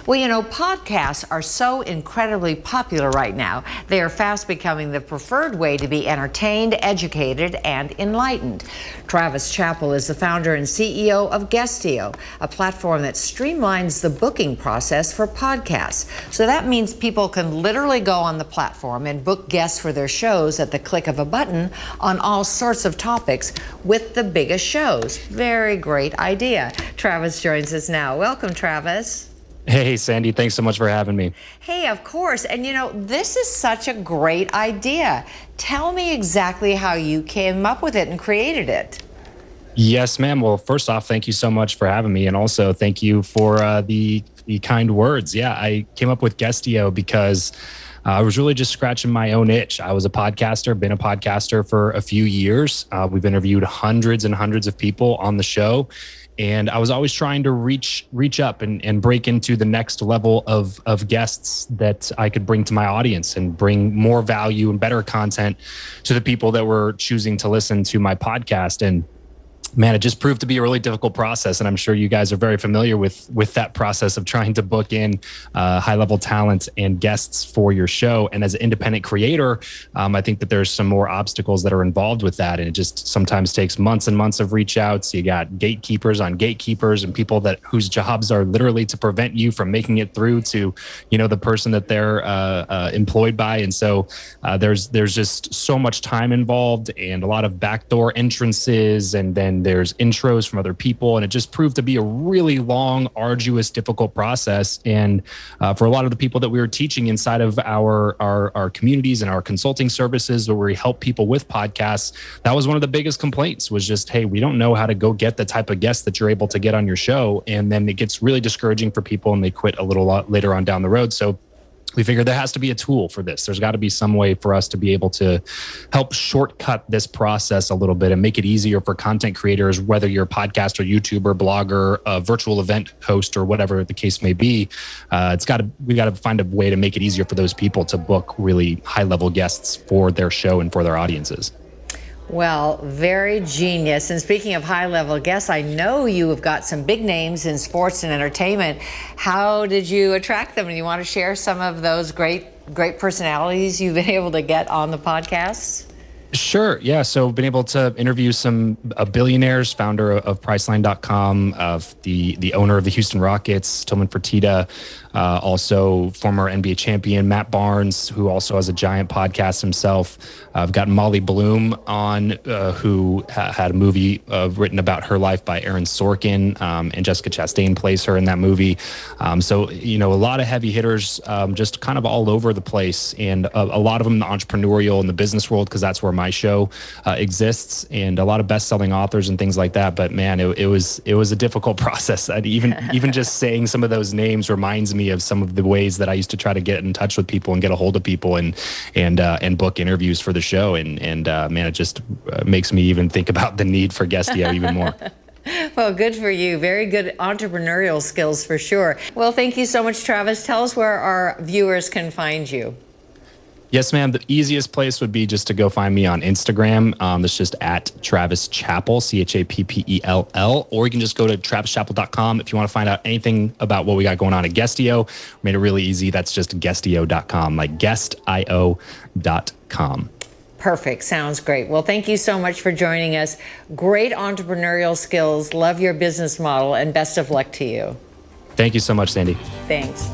Well, podcasts are so incredibly popular right now. They are fast becoming the preferred way to be entertained, educated, and enlightened. Travis Chappell is the founder and CEO of Guestio, a platform that streamlines the booking process for podcasts. So that means people can literally go on the platform and book guests for their shows at the click of a button on all sorts of topics with the biggest shows. Very great idea. Travis joins us now. Welcome, Travis. Hey, Sandy, thanks so much for having me. Hey, of course. And this is such a great idea. Tell me exactly how you came up with it and created it. Yes, ma'am. Well, first off, thank you so much for having me. And also thank you for the kind words. Yeah, I came up with Guestio because I was really just scratching my own itch. I was a podcaster, been a podcaster for a few years. We've interviewed hundreds and hundreds of people on the show. And I was always trying to reach up and break into the next level of guests that I could bring to my audience and bring more value and better content to the people that were choosing to listen to my podcast. And man, it just proved to be a really difficult process. And I'm sure you guys are very familiar with that process of trying to book in high-level talent and guests for your show. And as an independent creator, I think that there's some more obstacles that are involved with that. And it just sometimes takes months and months of reach outs. You got gatekeepers on gatekeepers and people whose jobs are literally to prevent you from making it through to, the person that they're employed by. And so there's just so much time involved and a lot of backdoor entrances, and then there's intros from other people, and it just proved to be a really long, arduous, difficult process. And for a lot of the people that we were teaching inside of our communities and our consulting services, where we help people with podcasts, that was one of the biggest complaints, was just, hey, we don't know how to go get the type of guests that you're able to get on your show. And then it gets really discouraging for people and they quit a little lot later on down the road. So we figured there has to be a tool for this. There's got to be some way for us to be able to help shortcut this process a little bit and make it easier for content creators, whether you're a podcaster, YouTuber, blogger, a virtual event host, or whatever the case may be. We got to find a way to make it easier for those people to book really high-level guests for their show and for their audiences. Well, very genius. And speaking of high-level guests, I know you have got some big names in sports and entertainment. How did you attract them? And you want to share some of those great personalities you've been able to get on the podcasts? Sure. Yeah. So been able to interview some billionaires, founder of Priceline.com, of the owner of the Houston Rockets, Tillman Fertitta, also former NBA champion Matt Barnes, who also has a giant podcast himself. I've got Molly Bloom on, who had a movie written about her life by Aaron Sorkin, and Jessica Chastain plays her in that movie. So, a lot of heavy hitters, just kind of all over the place, and a lot of them in the entrepreneurial and the business world, because that's where my show exists, and a lot of best-selling authors and things like that. But man, it was a difficult process. Even just saying some of those names reminds me of some of the ways that I used to try to get in touch with people and get a hold of people and book interviews for the show. And man, it just makes me even think about the need for Guestio even more. Well, good for you. Very good entrepreneurial skills for sure. Well, thank you so much, Travis. Tell us where our viewers can find you. Yes, ma'am. The easiest place would be just to go find me on Instagram. That's just at Travis Chappell, Chappell, or you can just go to travischappell.com if you want to find out anything about what we got going on at Guestio. We made it really easy. That's just guestio.com, like guestio.com. Perfect. Sounds great. Well, thank you so much for joining us. Great entrepreneurial skills. Love your business model, and best of luck to you. Thank you so much, Sandy. Thanks.